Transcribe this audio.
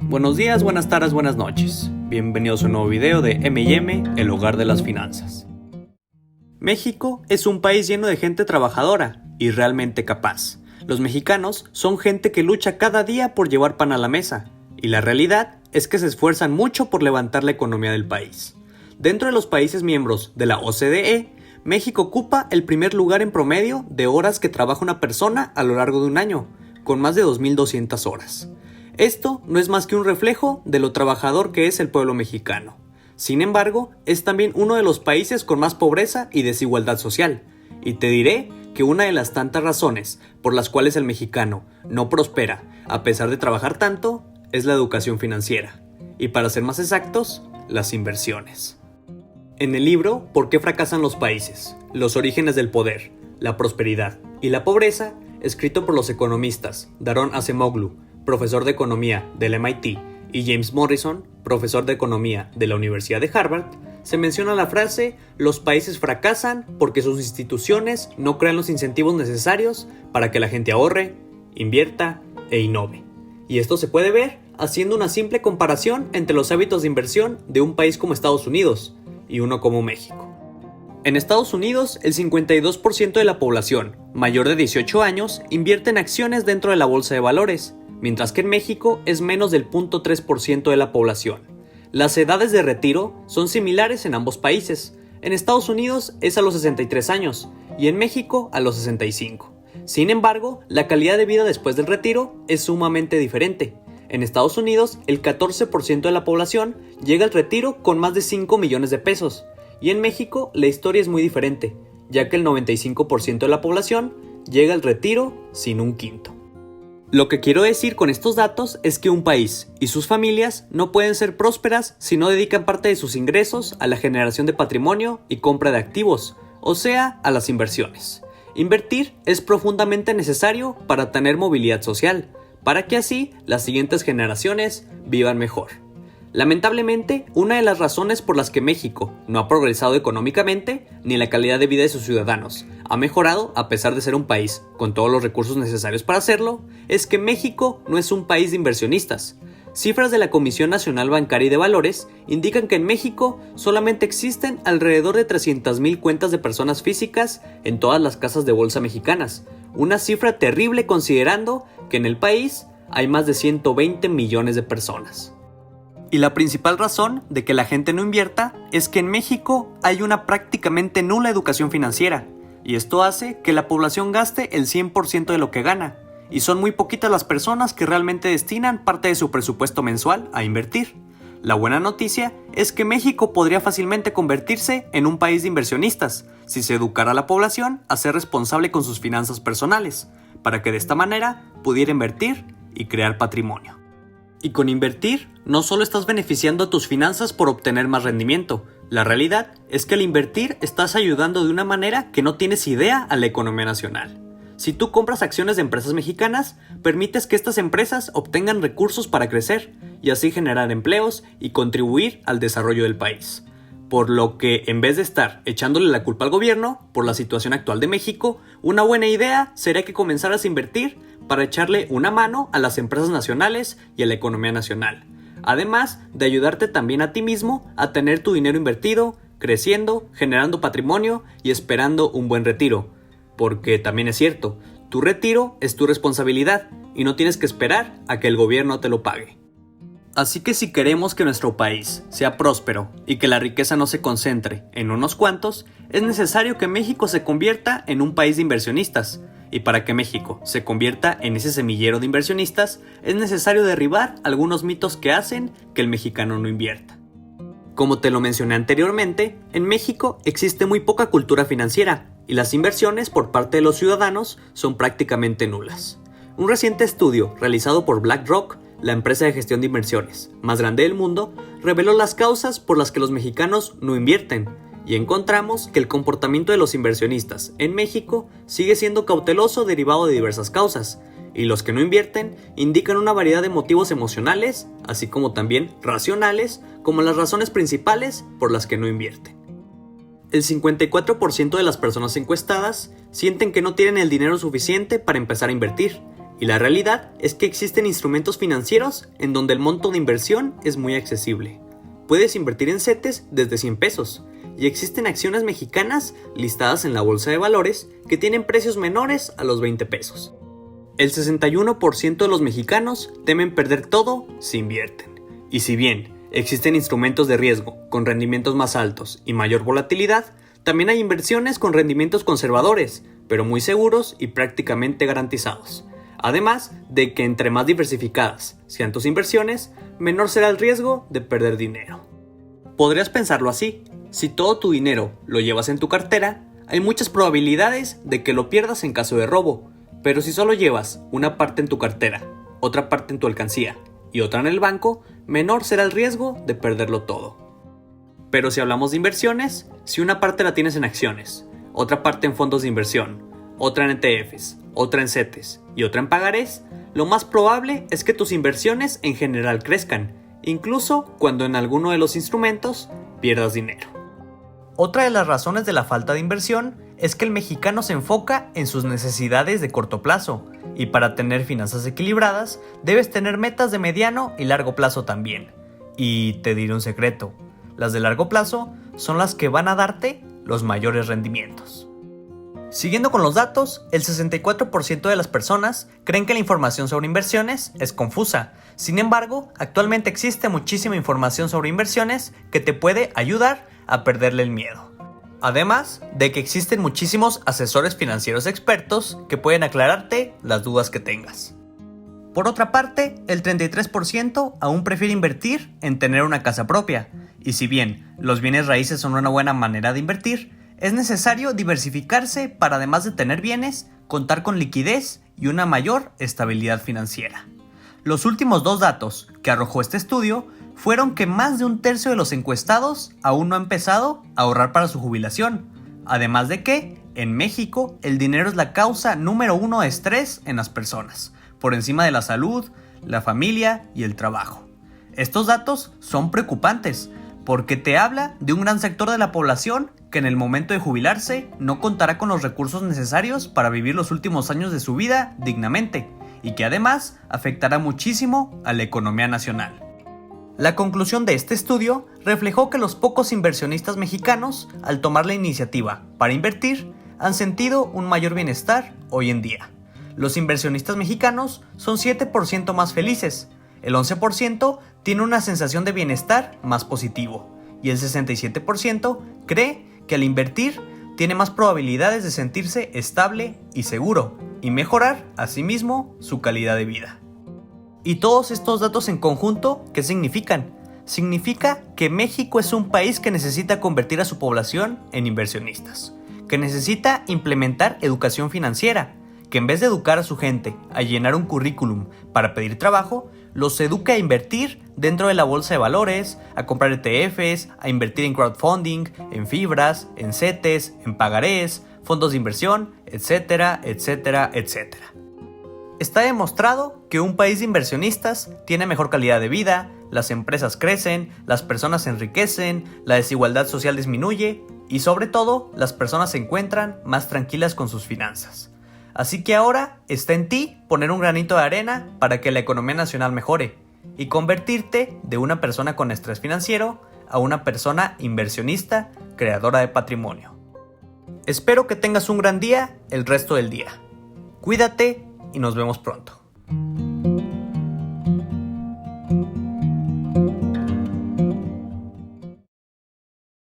Buenos días, buenas tardes, buenas noches. Bienvenidos a un nuevo video de M&M, el hogar de las finanzas. México es un país lleno de gente trabajadora y realmente capaz. Los mexicanos son gente que lucha cada día por llevar pan a la mesa, y la realidad es que se esfuerzan mucho por levantar la economía del país. Dentro de los países miembros de la OCDE, México ocupa el primer lugar en promedio de horas que trabaja una persona a lo largo de un año, con más de 2.200 horas. Esto no es más que un reflejo de lo trabajador que es el pueblo mexicano. Sin embargo, es también uno de los países con más pobreza y desigualdad social. Y te diré que una de las tantas razones por las cuales el mexicano no prospera, a pesar de trabajar tanto, es la educación financiera. Y para ser más exactos, las inversiones. En el libro ¿Por qué fracasan los países? Los orígenes del poder, la prosperidad y la pobreza, escrito por los economistas Daron Acemoglu, profesor de economía del MIT, y James Morrison, profesor de economía de la Universidad de Harvard, se menciona la frase: los países fracasan porque sus instituciones no crean los incentivos necesarios para que la gente ahorre, invierta e innove. Y esto se puede ver haciendo una simple comparación entre los hábitos de inversión de un país como Estados Unidos y uno como México. En Estados Unidos, el 52% de la población mayor de 18 años invierte en acciones dentro de la bolsa de valores, mientras que en México es menos del 0.3% de la población. Las edades de retiro son similares en ambos países. En Estados Unidos es a los 63 años y en México a los 65. Sin embargo, la calidad de vida después del retiro es sumamente diferente. En Estados Unidos, el 14% de la población llega al retiro con más de 5 millones de pesos. Y en México la historia es muy diferente, ya que el 95% de la población llega al retiro sin un quinto. Lo que quiero decir con estos datos es que un país y sus familias no pueden ser prósperas si no dedican parte de sus ingresos a la generación de patrimonio y compra de activos, o sea, a las inversiones. Invertir es profundamente necesario para tener movilidad social, para que así las siguientes generaciones vivan mejor. Lamentablemente, una de las razones por las que México no ha progresado económicamente ni la calidad de vida de sus ciudadanos ha mejorado a pesar de ser un país con todos los recursos necesarios para hacerlo, es que México no es un país de inversionistas. Cifras de la Comisión Nacional Bancaria y de Valores indican que en México solamente existen alrededor de 300,000 cuentas de personas físicas en todas las casas de bolsa mexicanas, una cifra terrible considerando que en el país hay más de 120 millones de personas. Y la principal razón de que la gente no invierta es que en México hay una prácticamente nula educación financiera, y esto hace que la población gaste el 100% de lo que gana, y son muy poquitas las personas que realmente destinan parte de su presupuesto mensual a invertir. La buena noticia es que México podría fácilmente convertirse en un país de inversionistas si se educara a la población a ser responsable con sus finanzas personales, para que de esta manera pudiera invertir y crear patrimonio. Y con invertir, no solo estás beneficiando a tus finanzas por obtener más rendimiento. La realidad es que al invertir estás ayudando de una manera que no tienes idea a la economía nacional. Si tú compras acciones de empresas mexicanas, permites que estas empresas obtengan recursos para crecer y así generar empleos y contribuir al desarrollo del país. Por lo que, en vez de estar echándole la culpa al gobierno por la situación actual de México, una buena idea sería que comenzaras a invertir para echarle una mano a las empresas nacionales y a la economía nacional, además de ayudarte también a ti mismo a tener tu dinero invertido, creciendo, generando patrimonio y esperando un buen retiro. Porque también es cierto, tu retiro es tu responsabilidad y no tienes que esperar a que el gobierno te lo pague. Así que si queremos que nuestro país sea próspero y que la riqueza no se concentre en unos cuantos, es necesario que México se convierta en un país de inversionistas. Y para que México se convierta en ese semillero de inversionistas, es necesario derribar algunos mitos que hacen que el mexicano no invierta. Como te lo mencioné anteriormente, en México existe muy poca cultura financiera y las inversiones por parte de los ciudadanos son prácticamente nulas. Un reciente estudio realizado por BlackRock, la empresa de gestión de inversiones más grande del mundo, reveló las causas por las que los mexicanos no invierten, y encontramos que el comportamiento de los inversionistas en México sigue siendo cauteloso derivado de diversas causas, y los que no invierten indican una variedad de motivos emocionales, así como también racionales, como las razones principales por las que no invierten. El 54% de las personas encuestadas sienten que no tienen el dinero suficiente para empezar a invertir, Y la realidad es que existen instrumentos financieros en donde el monto de inversión es muy accesible. Puedes invertir en CETES desde 100 pesos, y existen acciones mexicanas listadas en la bolsa de valores que tienen precios menores a los 20 pesos. El 61% de los mexicanos temen perder todo si invierten. Y si bien existen instrumentos de riesgo con rendimientos más altos y mayor volatilidad, también hay inversiones con rendimientos conservadores, pero muy seguros y prácticamente garantizados. Además de que entre más diversificadas sean tus inversiones, menor será el riesgo de perder dinero. Podrías pensarlo así: si todo tu dinero lo llevas en tu cartera, hay muchas probabilidades de que lo pierdas en caso de robo, pero si solo llevas una parte en tu cartera, otra parte en tu alcancía y otra en el banco, menor será el riesgo de perderlo todo. Pero si hablamos de inversiones, si una parte la tienes en acciones, otra parte en fondos de inversión, otra en ETFs, otra en CETES y otra en pagarés, lo más probable es que tus inversiones en general crezcan, incluso cuando en alguno de los instrumentos pierdas dinero. Otra de las razones de la falta de inversión es que el mexicano se enfoca en sus necesidades de corto plazo, y para tener finanzas equilibradas debes tener metas de mediano y largo plazo también. Y te diré un secreto: las de largo plazo son las que van a darte los mayores rendimientos. Siguiendo con los datos, el 64% de las personas creen que la información sobre inversiones es confusa. Sin embargo, actualmente existe muchísima información sobre inversiones que te puede ayudar a perderle el miedo. Además de que existen muchísimos asesores financieros expertos que pueden aclararte las dudas que tengas. Por otra parte, el 33% aún prefiere invertir en tener una casa propia. Y si bien los bienes raíces son una buena manera de invertir, es necesario diversificarse para, además de tener bienes, contar con liquidez y una mayor estabilidad financiera. Los últimos 2 datos que arrojó este estudio fueron que más de un tercio de los encuestados aún no ha empezado a ahorrar para su jubilación. Además de que, en México, el dinero es la causa número 1 de estrés en las personas, por encima de la salud, la familia y el trabajo. Estos datos son preocupantes, porque te habla de un gran sector de la población que en el momento de jubilarse no contará con los recursos necesarios para vivir los últimos años de su vida dignamente, y que además afectará muchísimo a la economía nacional. La conclusión de este estudio reflejó que los pocos inversionistas mexicanos, al tomar la iniciativa para invertir, han sentido un mayor bienestar hoy en día. Los inversionistas mexicanos son 7% más felices, el 11% tiene una sensación de bienestar más positivo, y el 67% cree que al invertir tiene más probabilidades de sentirse estable y seguro, y mejorar asimismo su calidad de vida. Y todos estos datos en conjunto, ¿qué significan? Significa que México es un país que necesita convertir a su población en inversionistas, que necesita implementar educación financiera, que en vez de educar a su gente a llenar un currículum para pedir trabajo, los eduque a invertir dentro de la bolsa de valores, a comprar ETFs, a invertir en crowdfunding, en fibras, en CETES, en pagarés, fondos de inversión, etcétera, etcétera, etcétera. Está demostrado que un país de inversionistas tiene mejor calidad de vida, las empresas crecen, las personas se enriquecen, la desigualdad social disminuye y sobre todo las personas se encuentran más tranquilas con sus finanzas. Así que ahora está en ti poner un granito de arena para que la economía nacional mejore y convertirte de una persona con estrés financiero a una persona inversionista, creadora de patrimonio. Espero que tengas un gran día el resto del día. Cuídate y nos vemos pronto.